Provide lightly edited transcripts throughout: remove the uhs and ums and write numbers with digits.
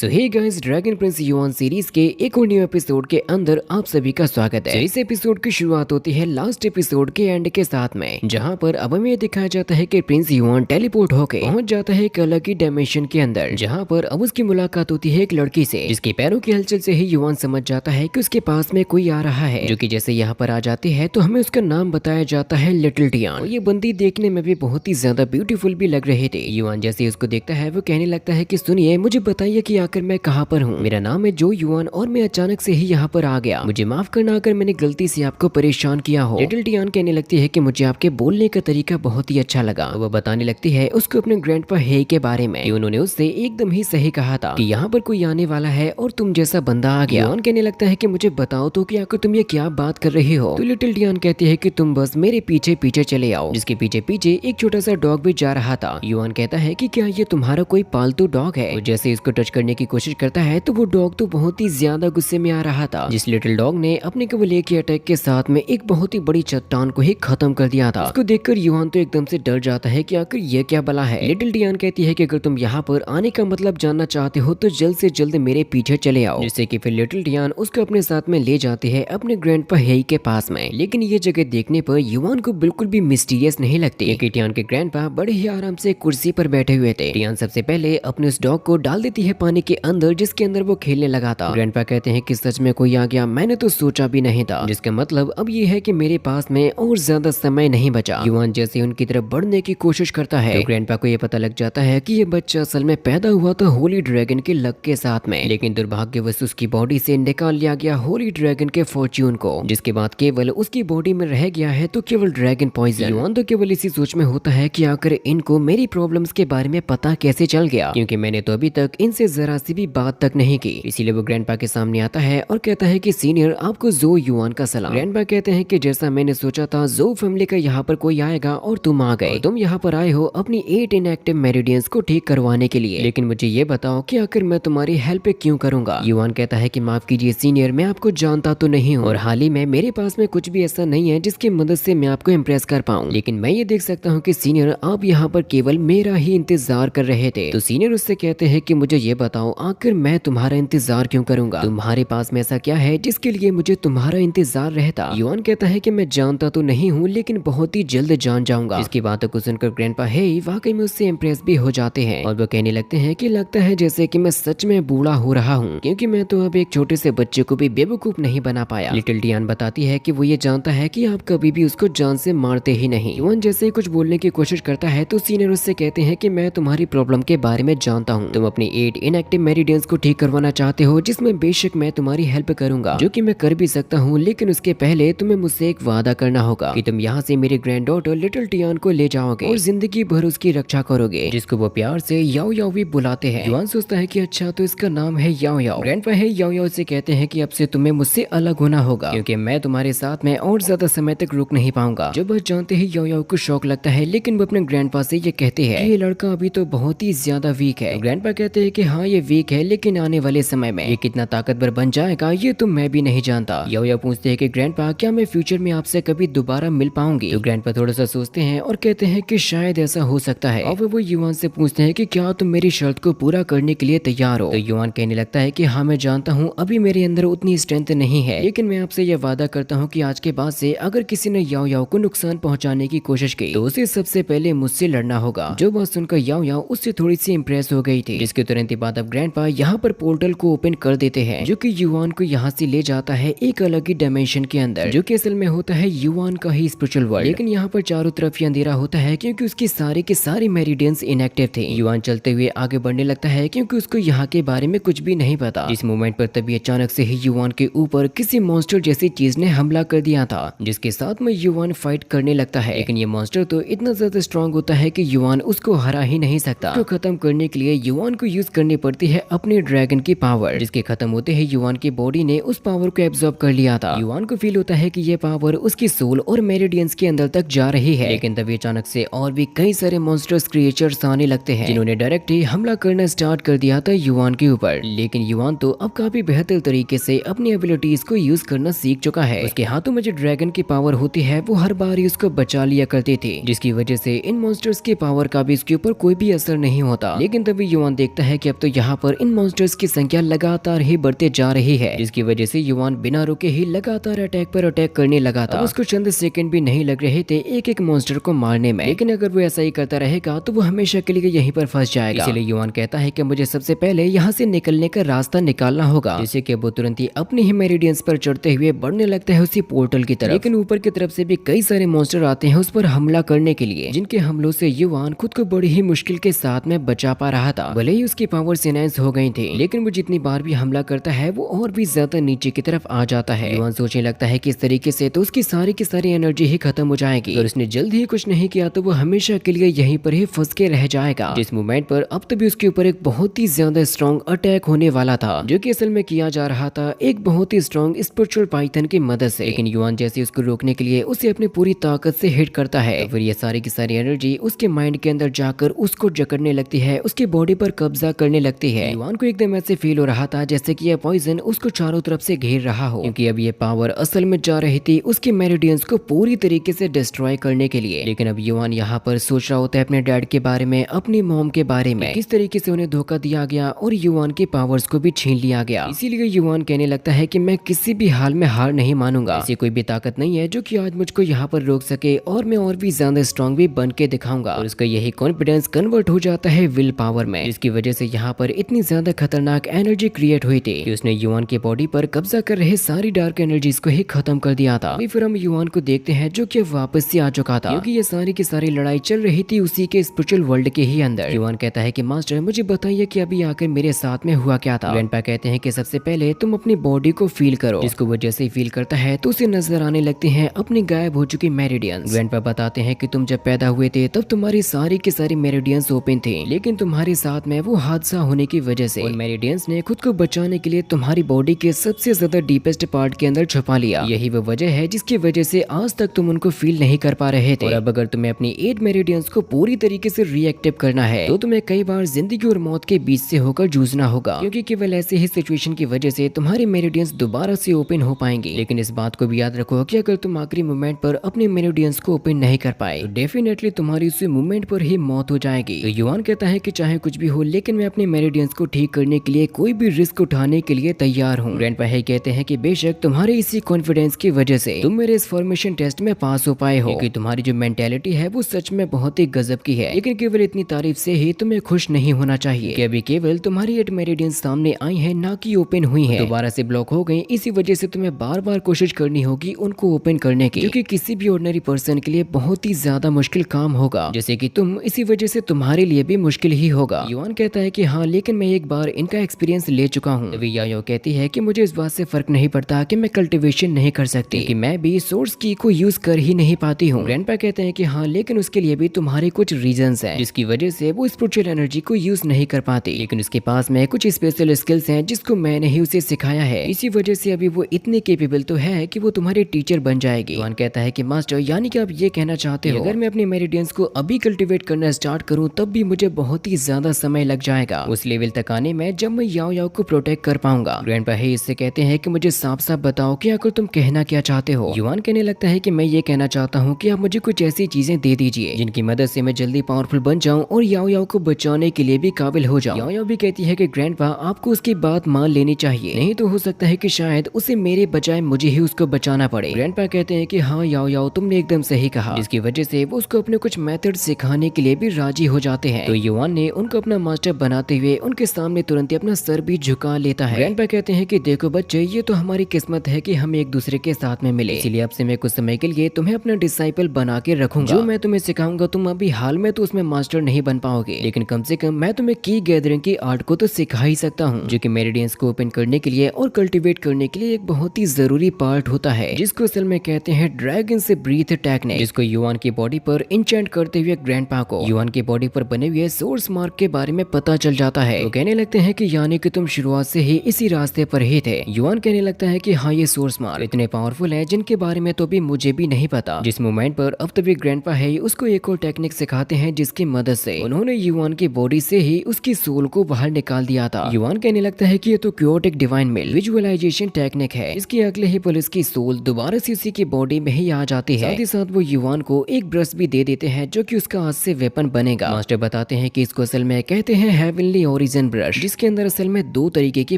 सो hey guys, dragon prince Yuan series के एक और न्यू एपिसोड के अंदर आप सभी का स्वागत है। इस एपिसोड की शुरुआत होती है लास्ट एपिसोड के एंड के साथ में, जहां पर अब हमें दिखाया जाता है कि प्रिंस युआन टेलीपोर्ट होकर पहुंच जाता है एक अलग ही डायमेंशन के अंदर, जहां पर अब उसकी मुलाकात होती है एक लड़की से, जिसके पैरों की हलचल से ही युआन समझ जाता है कि उसके पास में कोई आ रहा है, जो कि जैसे यहाँ पर आ जाती है तो हमें उसका नाम बताया जाता है लिटिल टियान। ये बंदी देखने में भी बहुत ही ज्यादा ब्यूटीफुल भी लग रहे थे। युआन जैसे उसको देखता है वो कहने लगता है कि सुनिए, मुझे बताइए कि आखिर मैं कहाँ पर हूँ। मेरा नाम है जो युआन और मैं अचानक से ही यहाँ पर आ गया। मुझे माफ करना अगर मैंने गलती से आपको परेशान किया हो। लिटिल टियान कहने लगती है कि मुझे आपके बोलने का तरीका बहुत ही अच्छा लगा। वो बताने लगती है उसको अपने ग्रैंडपा हे के बारे में कि उन्होंने उससे एकदम ही सही कहा था कि यहाँ पर कोई आने वाला है और तुम जैसा बंदा आ गया। युआन कहने लगता है कि मुझे बताओ तो कि आखिर तुम ये क्या बात कर रही हो। तो लिटिल टियान कहती है कि तुम बस मेरे पीछे पीछे चले आओ, जिसके पीछे पीछे एक छोटा सा डॉग भी जा रहा था। युआन कहता है कि क्या ये तुम्हारा कोई पालतू डॉग है। वो जैसे इसको टच करने की कोशिश करता है तो वो डॉग तो बहुत ही ज्यादा गुस्से में आ रहा था। जिस लिटिल डॉग ने अपने केवल एक ही अटैक के साथ में एक बहुत ही बड़ी चट्टान को ही खत्म कर दिया था। उसको देखकर युआन तो एकदम से डर जाता है कि आखिर ये क्या बला है। लिटिल टियान कहती है कि अगर तुम यहाँ पर आने का मतलब जानना चाहते हो तो जल्द से जल्द मेरे पीछे चले आओ, जिससे कि फिर लिटिल टियान उसको अपने साथ में ले जाती है अपने ग्रैंडपा हेई के पास में। लेकिन ये जगह देखने पर युआन को बिल्कुल भी मिस्टीरियस नहीं लगती, क्योंकि टियान के ग्रैंडपा बड़े ही आराम से कुर्सी पर बैठे हुए थे। टियान सबसे पहले अपने उस डॉग को डाल देती है पानी के अंदर, जिसके अंदर वो खेलने लगा था। ग्रैंडपा कहते हैं कि सच में कोई आ गया, मैंने तो सोचा भी नहीं था, जिसका मतलब अब ये है कि मेरे पास में और ज्यादा समय नहीं बचा। युआन जैसे उनकी तरफ बढ़ने की कोशिश करता है तो ग्रैंडपा को ये पता लग जाता है कि ये बच्चा असल में पैदा हुआ था होली ड्रैगन के लक के साथ में, लेकिन दुर्भाग्यवश उसकी बॉडी से निकाल लिया गया होली ड्रैगन के फॉर्च्यून को, जिसके बाद केवल उसकी बॉडी में रह गया है तो केवल ड्रैगन पॉइजन। युआन तो केवल इसी सोच में होता है कि आखिर इनको मेरी प्रॉब्लम्स के बारे में पता कैसे चल गया, क्योंकि मैंने तो अभी तक इनसे जरा सी भी बात तक नहीं की। इसीलिए वो ग्रैंडपा के सामने आता है और कहता है कि सीनियर, आपको जो युआन का सलाम। ग्रैंडपा कहते हैं कि जैसा मैंने सोचा था, जो फैमिली का यहाँ पर कोई आएगा और तुम आ गए। तुम यहाँ पर आए हो अपनी 8 इनएक्टिव मेरिडियंस को ठीक करवाने के लिए, लेकिन मुझे ये बताओ कि आखिर मैं तुम्हारी हेल्प क्यों करूंगा। युआन कहता है कि माफ कीजिए सीनियर, मैं आपको जानता तो नहीं हूँ और हाल ही में मेरे पास में कुछ भी ऐसा नहीं है जिसकी मदद से मैं आपको इम्प्रेस कर पाऊँ, लेकिन मैं ये देख सकता हूँ कि सीनियर आप यहाँ पर केवल मेरा ही इंतजार कर रहे थे। तो सीनियर उससे कहते हैं कि मुझे ये बताओ आखिर मैं तुम्हारा इंतजार क्यों करूंगा, तुम्हारे पास में ऐसा क्या है जिसके लिए मुझे तुम्हारा इंतजार रहता। युआन कहता है कि मैं जानता तो नहीं हूँ लेकिन बहुत ही जल्द जान जाऊंगा। इसकी बातों को सुनकर ग्रैंडपा हेई वाकई में उससे इम्प्रेस भी हो जाते हैं और वो कहने लगते हैं कि लगता है जैसे कि मैं सच में बूढ़ा हो रहा हूँ, क्योंकि मैं तो अब एक छोटे से बच्चे को भी बेवकूफ नहीं बना पाया। लिटिल टियान बताती है कि वो ये जानता है कि आप कभी भी उसको जान से मारते ही नहीं। युआन जैसे ही कुछ बोलने की कोशिश करता है तो सीनियर उससे कहते हैं कि मैं तुम्हारी प्रॉब्लम के बारे में जानता हूँ। तुम अपनी 8 इनएक्टिव मेरिडियंस को ठीक करवाना चाहते हो, जिसमें बेशक मैं तुम्हारी हेल्प करूंगा, जो कि मैं कर भी सकता हूँ, लेकिन उसके पहले तुम्हें मुझसे एक वादा करना होगा कि तुम यहाँ से मेरे ग्रैंड डॉटर लिटिल टियान को ले जाओगे और जिंदगी भर उसकी रक्षा करोगे, जिसको वो प्यार से याओ याओ भी बुलाते हैं। युआन सोचता है कि अच्छा तो इसका नाम है याओ याओ। ग्रैंडपा है याओ याओ से कहते हैं कि अब से तुम्हें मुझसे अलग होना होगा, क्योंकि मैं तुम्हारे साथ में और ज्यादा समय तक रुक नहीं पाऊंगा। जब बस जानते ही याओ याओ को शौक लगता है, लेकिन वो अपने ग्रैंडपा से ये कहते हैं कि ये लड़का अभी तो बहुत ही ज्यादा वीक है। ग्रैंडपा कहते हैं कि हाँ ये वीक है, लेकिन आने वाले समय में ये कितना ताकतवर बन जाएगा ये तो मैं भी नहीं जानता। याओ याओ पूछते हैं कि ग्रैंडपा क्या मैं फ्यूचर में आपसे कभी दोबारा मिल पाऊंगी। तो ग्रैंडपा थोड़ा सा सोचते हैं और कहते हैं कि शायद ऐसा हो सकता है। और वो युआन से पूछते हैं कि क्या तुम मेरी शर्त को पूरा करने के लिए तैयार हो। तो युआन कहने लगता है कि हाँ मैं जानता हूँ अभी मेरे अंदर उतनी स्ट्रेंथ नहीं है, लेकिन मैं आपसे यह वादा करता हूँ कि आज के बाद से अगर किसी ने याओ याओ को नुकसान पहुंचाने की कोशिश की तो उसे सबसे पहले मुझसे लड़ना होगा। जो बात सुनकर याओ याओ उससे थोड़ी सी इम्प्रेस हो गई थी, जिसके तुरंत बाद अब ग्रैंडपा यहाँ पर पोर्टल को ओपन कर देते हैं, जो कि युआन को यहाँ से ले जाता है एक अलग ही डायमेंशन के अंदर, जो कि असल में होता है युआन का ही स्पिरिचुअल वर्ल्ड। लेकिन यहाँ पर चारों तरफ ही अंधेरा होता है क्योंकि उसकी सारे के सारे मेरिडियंस इनएक्टिव थे। युआन चलते हुए आगे बढ़ने लगता है क्योंकि उसको यहाँ के बारे में कुछ भी नहीं पता। इस मोमेंट पर तभी अचानक से ही युआन के ऊपर किसी मॉन्स्टर जैसी चीज ने हमला कर दिया था, जिसके साथ में युआन फाइट करने लगता है। लेकिन ये मॉन्स्टर तो इतना ज्यादा स्ट्रॉन्ग होता है कि युआन उसको हरा ही नहीं सकता। तो खत्म करने के लिए युआन को यूज करनी पड़ती है अपने ड्रैगन की पावर, जिसके खत्म होते ही युआन की बॉडी ने उस पावर को एब्जॉर्ब कर लिया था। युआन को फील होता है कि ये पावर उसकी सोल और मेरिडियंस के अंदर तक जा रही है, लेकिन तभी अचानक से और भी कई सारे मॉन्स्टर्स क्रिएचर्स आने लगते हैं, जिन्होंने डायरेक्ट ही हमला करना स्टार्ट कर दिया था युआन के ऊपर। लेकिन युआन तो अब काफी बेहतर तरीके से अपनी एबिलिटीज को यूज करना सीख चुका है। उसके हाथों में जो ड्रैगन की पावर होती है वो हर बार ही उसको बचा लिया करती थी, जिसकी वजह से इन मॉन्स्टर्स की पावर का भी इसके ऊपर कोई भी असर नहीं होता। लेकिन तभी युआन देखता है कि अब तो यहाँ जहाँ पर इन मॉन्स्टर्स की संख्या लगातार ही बढ़ते जा रही है, जिसकी वजह से युवान बिना रुके ही लगातार अटैक पर अटैक करने लगा था। उसको चंद सेकंड भी नहीं लग रहे थे एक एक मॉन्स्टर को मारने में, लेकिन अगर वो ऐसा ही करता रहेगा तो वो हमेशा के लिए यहीं पर फंस जाएगा। इसलिए युवान कहता है कि मुझे सबसे पहले यहाँ से निकलने का रास्ता निकालना होगा, जिससे कि वो तुरंत ही अपने ही मेरिडियंस पर चढ़ते हुए बढ़ने लगता है उसी पोर्टल की तरफ। लेकिन ऊपर की तरफ से भी कई सारे मॉन्स्टर आते हैं उस पर हमला करने के लिए, जिनके हमलों से युवान खुद को बड़ी ही मुश्किल के साथ में बचा पा रहा था। भले ही उसकी पावर्स एनहांस हो गई थी, लेकिन वो जितनी बार भी हमला करता है वो और भी ज्यादा नीचे की तरफ आ जाता है। युवान सोचने लगता है कि इस तरीके से तो उसकी सारी की सारी एनर्जी ही खत्म हो जाएगी, और उसने जल्द ही कुछ नहीं किया तो वो हमेशा के लिए यहीं पर ही फंस के रह जाएगा। जिस मोमेंट पर अब तभी उसके ऊपर एक बहुत ही ज्यादा स्ट्रॉन्ग अटैक होने वाला था, जो कि असल में किया जा रहा था एक बहुत ही स्ट्रॉन्ग स्पिरिचुअल पाइथन की मदद से। लेकिन युवान जैसे उसको रोकने के लिए उसे अपनी पूरी ताकत से हिट करता है, तो फिर ये सारी की सारी एनर्जी उसके माइंड के अंदर जाकर उसको जकड़ने लगती है, उसकी बॉडी पर कब्जा करने लगती है। युवान को एकदम ऐसे फील हो रहा था जैसे कि यह पॉइजन उसको चारों तरफ से घेर रहा हो, क्योंकि अब ये पावर असल में जा रही थी उसके मेरिडियंस को पूरी तरीके से डिस्ट्रॉय करने के लिए। लेकिन अब युवान यहाँ पर सोच रहा होता है अपने डैड के बारे में, अपनी मॉम के बारे में, किस तरीके से उन्हें धोखा दिया गया और युवान की पावर्स को भी छीन लिया गया। इसीलिए युवान कहने लगता है कि मैं किसी भी हाल में हार नहीं मानूंगा, ऐसी कोई भी ताकत नहीं है जो कि आज मुझको यहाँ पर रोक सके, और मैं और भी ज्यादा स्ट्रॉन्ग भी बन के दिखाऊंगा। और उसका यही कॉन्फिडेंस कन्वर्ट हो जाता है विल पावर में, जिसकी वजह से यहाँ पर इतनी ज्यादा खतरनाक एनर्जी क्रिएट हुई थी कि उसने युवान की बॉडी पर कब्जा कर रहे सारी डार्क एनर्जीज को ही खत्म कर दिया था। फिर हम युवान को देखते हैं जो कि वापस से आ चुका था, क्योंकि ये सारी की सारी लड़ाई चल रही थी उसी के स्पिरिचुअल वर्ल्ड के ही अंदर। युवान कहता है कि मास्टर मुझे बताइए कि अभी आकर मेरे साथ में हुआ क्या था। ग्रैंडपा कहते हैं कि सबसे पहले तुम अपनी बॉडी को फील करो, जिसको वो जैसे ही फील करता है तो उसे नजर आने लगते हैं अपनी गायब हो चुकी मेरिडियंस। ग्रैंडपा बताते हैं कि तुम जब पैदा हुए थे तब तुम्हारी सारी की सारी मेरिडियंस ओपन थे, लेकिन तुम्हारे साथ में वो हादसा होने की वजह से उन मेरिडियंस ने खुद को बचाने के लिए तुम्हारी बॉडी के सबसे ज्यादा डीपेस्ट पार्ट के अंदर छुपा लिया। यही वो वजह है जिसकी वजह से आज तक तुम उनको फील नहीं कर पा रहे थे। और अब अगर तुम्हें अपनी 8 मेरिडियंस को पूरी तरीके से रीएक्टिव करना है तो तुम्हें कई बार जिंदगी और मौत के बीच से होकर जूझना होगा, क्योंकि केवल ऐसे ही सिचुएशन की वजह से तुम्हारी मेरिडियंस दोबारा से ओपन हो पाएंगे। लेकिन इस बात को भी याद रखो कि अगर तुम आखिरी मोमेंट पर अपने मेरिडियंस को ओपन नहीं कर पाए तो डेफिनेटली तुम्हारी उस मोमेंट पर ही मौत हो जाएगी। तो युवान कहता है कि चाहे कुछ भी हो, लेकिन मैं अपने मेरिडियंस को ठीक करने के लिए कोई भी रिस्क उठाने के लिए तैयार हूँ। ग्रैंडपा कहते हैं कि बेशक तुम्हारे इसी कॉन्फिडेंस की वजह से तुम मेरे इस फॉर्मेशन टेस्ट में पास हो पाए हो, क्योंकि तुम्हारी जो मेंटेलिटी है वो सच में बहुत ही गजब की है। लेकिन केवल इतनी तारीफ से ही तुम्हें खुश नहीं होना चाहिए कि अभी केवल तुम्हारी 8 मेरिडियंस सामने आई है, ना कि ओपन हुई है, दोबारा से ब्लॉक हो गई। इसी वजह से तुम्हें बार बार कोशिश करनी होगी उनको ओपन करने की, क्योंकि किसी भी ऑर्डिनरी पर्सन के लिए बहुत ही ज्यादा मुश्किल काम होगा, जैसे कि तुम, इसी वजह से तुम्हारे लिए भी मुश्किल ही होगा। युवान कहता है कि हाँ, लेकिन मैं एक बार इनका एक्सपीरियंस ले चुका हूँ। तभी यायो कहती है कि मुझे इस बात से फर्क नहीं पड़ता कि मैं कल्टीवेशन नहीं कर सकती, कि मैं भी सोर्स की को यूज कर ही नहीं पाती हूँ। ग्रैंडपा कहते हैं कि हाँ, लेकिन उसके लिए भी तुम्हारे कुछ रीजंस हैं, जिसकी वजह से वो स्पिरिचुअल एनर्जी को यूज नहीं कर पाती, लेकिन उसके पास में कुछ स्पेशल स्किल्स हैं जिसको मैंने ही उसे सिखाया है। इसी वजह से अभी वो इतने केपेबल तो है कि वो तुम्हारे टीचर बन जाएगी। युवान कहता है कि मास्टर, यानी कि आप ये कहना चाहते हो अगर मैं अपने मेरिडियंस को अभी कल्टीवेट करना स्टार्ट करूं तब भी मुझे बहुत ही ज्यादा समय लग जाएगा उस लेवल तक आने में जब मैं याओ याओ को प्रोटेक्ट कर पाऊंगा। ग्रैंडपा इससे कहते हैं कि मुझे साफ साफ बताओ कि आखिर तुम कहना क्या चाहते हो। युवान कहने लगता है कि मैं ये कहना चाहता हूँ कि आप मुझे कुछ ऐसी चीजें दे दीजिए जिनकी मदद से मैं जल्दी पावरफुल बन जाऊं और याओ याओ को बचाने के लिए भी काबिल हो जाऊं। याओ याओ भी कहती है कि ग्रैंडपा आपको उसकी बात मान लेनी चाहिए, नहीं तो हो सकता है कि शायद उसे मेरे बजाय मुझे ही उसको बचाना पड़े। ग्रैंडपा कहते हैं कि हाँ याओ याओ, तुमने एकदम सही कहा, जिसकी वजह से वो उसको अपने कुछ मेथड सिखाने के लिए भी राजी हो जाते हैं। तो युवान ने उनको अपना मास्टर बनाते हुए उनके सामने तुरंत ही अपना सर भी झुका लेता है। ग्रैंडपा कहते हैं कि देखो बच्चे, ये तो हमारी किस्मत है कि हम एक दूसरे के साथ में मिले, इसलिए अब से मैं कुछ समय के लिए तुम्हें अपना डिसाइपल बना के रखूंगा। जो मैं तुम्हें सिखाऊंगा तुम अभी हाल में तो उसमें मास्टर नहीं बन पाओगे, लेकिन कम से कम मैं तुम्हें की गैदरिंग की आर्ट को तो सिखा ही सकता हूँ, जो कि मेरिडियंस को ओपन करने के लिए और कल्टीवेट करने के लिए एक बहुत ही जरूरी पार्ट होता है, जिसको असल में कहते हैं ड्रैगन से ब्रीथ टेक्निक, जिसको युवान की बॉडी पर इंचेंट करते हुए ग्रैंडपा को युवान की बॉडी पर बने हुए सोर्स मार्क के बारे में पता चल जाता है। तो कहने लगते हैं कि यानी कि तुम शुरुआत से ही इसी रास्ते पर ही थे। युवान कहने लगता है कि हाँ, ये सोर्स मार्क इतने पावरफुल है जिनके बारे में तो भी मुझे भी नहीं पता। जिस मोमेंट पर अब तभी ग्रैंडपा है उसको एक और टेक्निक सिखाते हैं, जिसकी मदद से उन्होंने युवान की बॉडी से ही उसकी सोल को बाहर निकाल दिया था। युवान कहने लगता है कि ये तो क्योटिक डिवाइन मिल विजुअलाइजेशन टेक्निक है, इसके अगले ही पल उसकी सोल दोबारा से उसी की बॉडी में ही आ जाती है। साथ ही साथ वो युवान को एक ब्रश भी दे देते हैं, जो कि उसका आज से वेपन बनेगा। मास्टर बताते हैं कि इसको असल में कहते हैं हेवनली ओरिजिन ब्रश, जिसके अंदर असल में दो तरीके की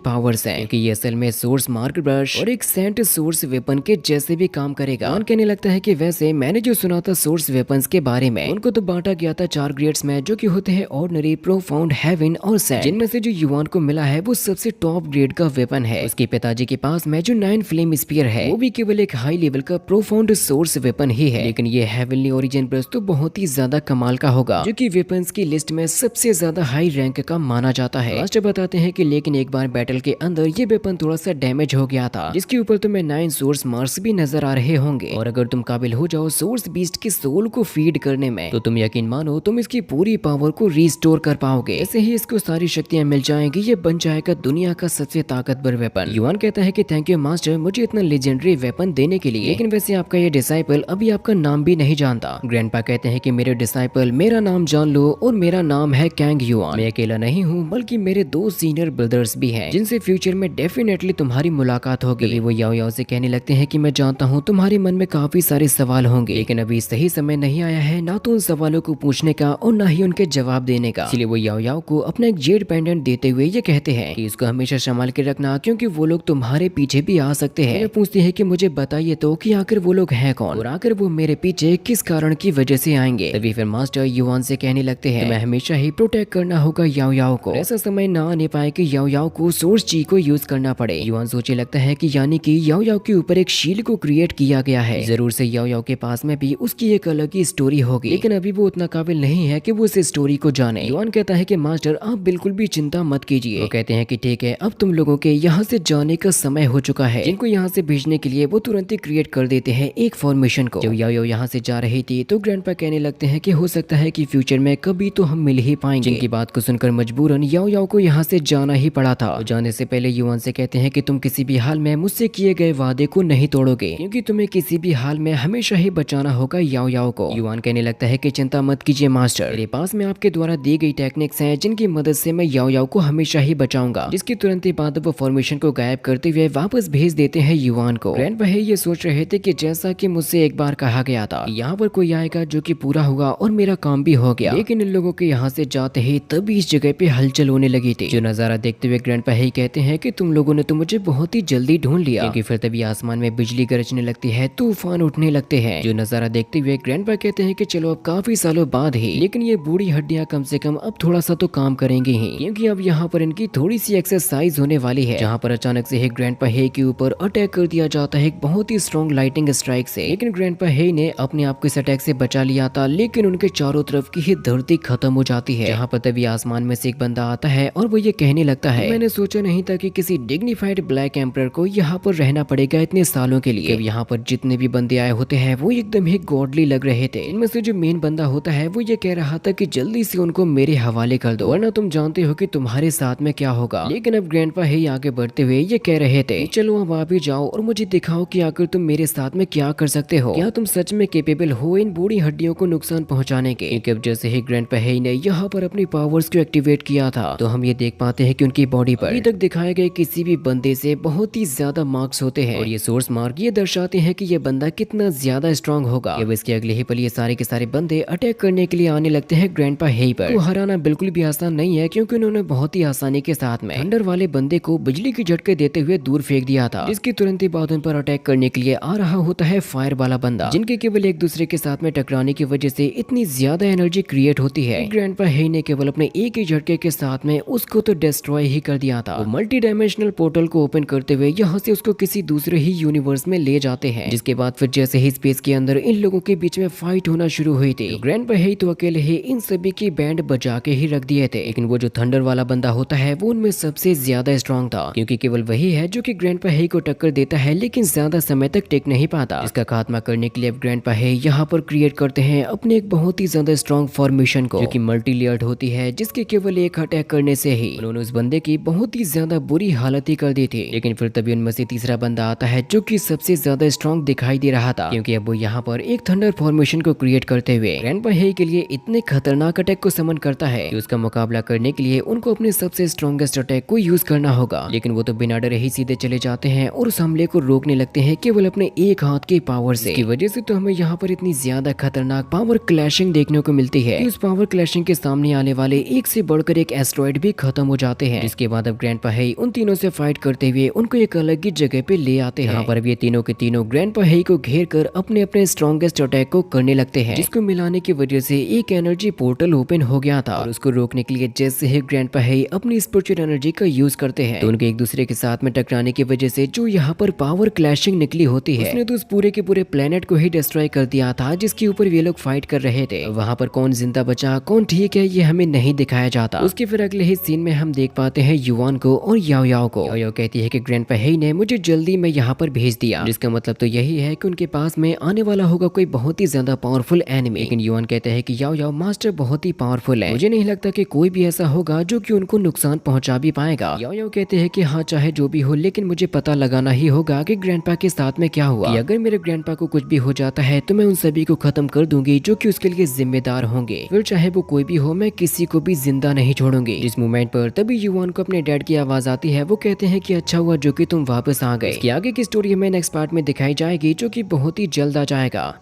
पावर्स हैं, क्योंकि ये असल में सोर्स मार्क ब्रश और एक सेंट सोर्स वेपन के जैसे भी काम करेगा। और कहने लगता है कि वैसे मैंने जो सुना था सोर्स वेपन्स के बारे में, उनको तो बांटा गया था 4 ग्रेड्स में, जो कि होते हैं ऑर्डिनरी, प्रोफाउंड, हेवन और सेंट, जिनमें से जो युवान को मिला है वो सबसे टॉप ग्रेड का वेपन है। उसके पिताजी के पास में जो 9 फ्लेम स्पीयर है वो भी केवल एक हाई लेवल का प्रोफाउंड सोर्स वेपन ही है, लेकिन ये हेवनली ओरिजिन ब्रश तो बहुत ही ज्यादा कमाल का होगा, जो कि वेपन्स की लिस्ट में सबसे ज्यादा हाई रैंक का माना जाता है। लास्ट बताते हैं कि लेकिन एक बार बैटल के अंदर ये वेपन थोड़ा सा डैमेज हो गया था, जिसके ऊपर तुम्हें 9 सोर्स मार्क्स भी नजर आ रहे होंगे। और अगर तुम काबिल हो जाओ सोर्स बीस्ट की सोल को फीड करने में, तो तुम यकीन मानो तुम इसकी पूरी पावर को रिस्टोर कर पाओगे। ऐसे ही इसको सारी शक्तियां मिल जाएंगी, ये बन जाएगा दुनिया का सबसे ताकतवर वेपन। युवान कहता है कि थैंक यू मास्टर मुझे इतना लेजेंडरी वेपन देने के लिए, लेकिन वैसे आपका ये डिसाइपल अभी आपका नाम भी नहीं जानता। ग्रैंडपा कहते हैं कि मेरे डिसाइपल मेरा नाम जान लो, और मेरा नाम है कैंग युआन। मैं अकेला नहीं हूँ, बल्कि मेरे 2 सीनियर ब्रदर्स भी हैं, जिनसे फ्यूचर में डेफिनेटली तुम्हारी मुलाकात होगी। वो याओ याओ से कहने लगते हैं कि मैं जानता हूँ तुम्हारे मन में काफी सारे सवाल होंगे, लेकिन अभी सही समय नहीं आया है ना तो उन सवालों को पूछने का और ना ही उनके जवाब देने का। इसलिए वो याओ याओ को अपना एक जेड पेंडेंट देते हुए ये कहते हैं कि इसको हमेशा संभाल के रखना, क्योंकि वो लोग तुम्हारे पीछे भी आ सकते हैं। पूछते हैं कि मुझे बताइए तो कि आखिर वो लोग हैं कौन, और आखिर वो मेरे पीछे किस कारण की वजह से आएंगे। तभी फिर मास्टर युआन से कहने लगते हैं मैं हमेशा ही प्रोटेक्ट करना होगा याओ याओ को। ऐसा समय ना आने पाए कि याओ याओ को सोर्स ची को यूज करना पड़े। युआन सोचने लगता है कि यानी कि याओ याओ के ऊपर एक शील्ड को क्रिएट किया गया है, जरूर से याओ याओ के पास में भी उसकी एक अलग ही स्टोरी होगी, लेकिन अभी वो उतना काबिल नहीं है कि वो इस स्टोरी को जाने। युआन कहता है कि मास्टर आप बिल्कुल भी चिंता मत कीजिए। वो कहते हैं कि ठीक है, अब तुम लोगों के यहाँ से जाने का समय हो चुका है। जिनको यहाँ से भेजने के लिए वो तुरंत ही क्रिएट कर देते हैं एक फॉर्मेशन को। जब याओ याओ यहाँ से जा रही थी तो ग्रैंडपा कहने लगते हैं कि हो सकता है कि फ्यूचर में कभी तो हम मिल ही पाएंगे। जिनकी बात को सुनकर मजबूरन याओ याओ को यहाँ से जाना ही पड़ा था। तो जाने से पहले युआन से कहते हैं कि तुम किसी भी हाल में मुझसे किए गए वादे को नहीं तोड़ोगे, क्योंकि तुम्हें किसी भी हाल में हमेशा ही बचाना होगा याओ याओ को। युआन कहने लगता है कि चिंता मत कीजिए मास्टर, मेरे पास में आपके द्वारा दी गई टेक्निक्स हैं, जिनकी मदद से मैं याओ याओ को हमेशा ही बचाऊंगा। जिसकी तुरंत ही बाद वो फॉर्मेशन को गायब करते हुए वापस भेज देते हैं युआन को। ग्रैंडपा ये सोच रहे थे कि जैसा कि मुझसे एक बार कहा गया था यहाँ पर कोई आएगा जो कि पूरा हुआ और मेरा काम भी हो गया, लेकिन इन लोगों के यहाँ से जाते ही तभी इस जगह पे हलचल होने लगी थी। जो नजारा देखते हुए ग्रैंडपा कहते हैं कि तुम लोगों ने तो मुझे बहुत ही जल्दी ढूंढ लिया, क्योंकि फिर तभी आसमान में बिजली गरजने लगती है, तूफान उठने लगते हैं। जो नजारा देखते हुए ग्रैंडपा कहते हैं कि चलो अब काफी सालों बाद ही, लेकिन ये बूढ़ी हड्डियां कम से कम अब थोड़ा सा तो काम करेंगी ही, क्योंकि अब यहाँ पर इनकी थोड़ी सी एक्सरसाइज होने वाली है। जहाँ पर अचानक से ग्रैंडपा के ऊपर अटैक कर दिया जाता है एक बहुत ही स्ट्रॉन्ग लाइटिंग स्ट्राइक से, लेकिन ग्रैंडपा ने अपने आप को इस अटैक से बचा लिया था, लेकिन उनके चारों तरफ की ही धरती खत्म हो जाती है। जहाँ पर तभी आसमान में से एक बंदा आता है और वो ये कहने लगता है मैंने सोचा नहीं था कि किसी डिग्निफाइड ब्लैक एम्परर को यहाँ पर रहना पड़ेगा इतने सालों के लिए। यहाँ पर जितने भी बंदे आए होते हैं वो एकदम ही गॉडली लग रहे थे। इनमें से जो मेन बंदा होता है वो ये कह रहा था कि जल्दी से उनको मेरे हवाले कर दो, वरना तुम जानते हो कि तुम्हारे साथ में क्या होगा। लेकिन अब ग्रैंडपा आगे बढ़ते हुए ये कह रहे थे चलो अब आप ही जाओ और मुझे दिखाओ कि आखिर तुम मेरे साथ में क्या कर सकते हो, क्या तुम सच में केपेबल हो इन बूढ़ी हड्डियों को नुकसान पहुंचाने के। क्योंकि अब जैसे ही ग्रैंडपा ने यहाँ पर अपनी पावर्स को एक्टिवेट किया था तो हम ये देख पाते हैं कि उनकी बॉडी पर अभी तक दिखाए गए किसी भी बंदे से बहुत ही ज्यादा मार्क्स होते हैं, और ये सोर्स मार्क ये दर्शाते हैं कि ये बंदा कितना ज्यादा स्ट्रांग होगा। अब इसके अगले ही पल ये सारे के सारे बंदे अटैक करने के लिए आने लगते हैं ग्रैंडपा पर। तो हराना बिल्कुल भी आसान नहीं है, क्योंकि उन्होंने बहुत ही आसानी के साथ में थंडर वाले बंदे को बिजली की झटके देते हुए दूर फेंक दिया था, जिसकी तुरंत ही बाद उन पर अटैक करने के लिए आ रहा होता है फायर वाला बंदा, जिनके केवल एक दूसरे के साथ में टकराने की वजह से इतनी ज्यादा एनर्जी क्रिएट होती है। ग्रैंडपा ने केवल अपने एक ही झटके के साथ में उसको तो डिस्ट्रॉय ही कर दिया था। वो मल्टी डायमेंशनल पोर्टल को ओपन करते हुए यहाँ से उसको किसी दूसरे ही यूनिवर्स में ले जाते हैं, जिसके बाद फिर जैसे ही स्पेस के अंदर इन लोगों के बीच में फाइट होना शुरू हुई थी। ग्रैंडपा तो अकेले ही इन सभी की बैंड बजा के ही रख दिए थे, लेकिन वो जो थंडर वाला बंदा होता है वो उनमें सबसे ज्यादा स्ट्रॉन्ग था, क्योंकि केवल वही है जो कि ग्रैंडपा को टक्कर देता है, लेकिन ज्यादा समय तक टिक नहीं पाता। इसका खात्मा करने के लिए अब ग्रैंडपा यहाँ पर क्रिएट करते हैं अपने एक बहुत ही ज्यादा स्ट्रॉन्ग फॉर्मेशन को, जो कि मल्टी लेयर्ड होती है, जिसके केवल एक अटैक करने से ही उन्होंने उस बंदे की बहुत ही ज्यादा बुरी हालत ही कर दी थी। लेकिन फिर तभी उनमें से तीसरा बंदा आता है जो कि सबसे ज्यादा स्ट्रॉन्ग दिखाई दे रहा था, क्योंकि अब वो यहाँ पर एक थंडर फॉर्मेशन को क्रिएट करते हुए ग्रैंडपा के लिए इतने खतरनाक अटैक को समन करता है कि उसका मुकाबला करने के लिए उनको अपने सबसे स्ट्रॉन्गेस्ट अटैक को यूज करना होगा। लेकिन वो तो बिना डरे ही सीधे चले जाते हैं और उस हमले को रोकने लगते हैं केवल अपने एक हाथ की पावर से। इसकी वजह से तो हमें यहाँ पर इतनी ज्यादा खतरनाक पावर क्लैशिंग देखने को मिलती है कि उस पावर क्लैशिंग के सामने आने वाले एक से बढ़कर एक एस्ट्रॉइड भी खत्म हो जाते हैं। जिसके बाद अब ग्रैंडपा हेई उन तीनों से फाइट करते हुए उनको एक अलग ही जगह पे ले आते हैं। यहाँ पर ये तीनों के तीनों ग्रैंडपा हेई को घेर कर अपने अपने स्ट्रॉन्गेस्ट अटैक को करने लगते हैं, जिसको मिलाने की वजह से एक एनर्जी पोर्टल ओपन हो गया था। और उसको रोकने के लिए जैसे ही ग्रैंडपा हेई अपनी स्पिरिचुअल एनर्जी का यूज करते हैं तो उनके एक दूसरे के साथ में टकराने की वजह से जो यहाँ पर पावर क्लैशिंग निकली होती है उसने तो उस पूरे के पूरे प्लेनेट को ही डिस्ट्रॉय कर दिया था जिसके ऊपर ये लोग फाइट कर रहे थे। वहाँ पर कौन जिंदा बचा कौन ठीक है ये हमें नहीं दिखाया जाता। उसके फिर अगले ही सीन में हम देख पाते हैं युआन को और याओ याओ को। याओ याओ कहती है कि ग्रैंडपा हेई ने मुझे जल्दी में यहाँ पर भेज दिया, जिसका मतलब तो यही है कि उनके पास में आने वाला होगा कोई बहुत ही ज्यादा पावरफुल एनिमी। लेकिन युआन कहते हैं कि याओ याओ मास्टर बहुत ही पावरफुल है, मुझे नहीं लगता कि कोई भी ऐसा होगा जो कि उनको नुकसान पहुंचा भी पाएगा। याओ याओ कहते हैं कि हाँ चाहे जो भी हो लेकिन मुझे पता लगाना ही होगा कि ग्रैंडपा के साथ में क्या हुआ। कि अगर मेरे ग्रैंडपा को कुछ भी हो जाता है तो मैं उन सभी को खत्म कर दूंगी जो कि उसके लिए जिम्मेदार होंगे, फिर चाहे वो कोई भी हो मैं किसी को भी जिंदा नहीं छोड़ूंगी। इस मोमेंट पर तभी युआन को अपने डैड की आवाज आती है। वो कहते हैं कि अच्छा हुआ जो कि तुम वापस आ गए। इसके आगे की स्टोरी हमें नेक्स्ट पार्ट में दिखाई जाएगी जो कि बहुत ही जल्द आ जाएगा।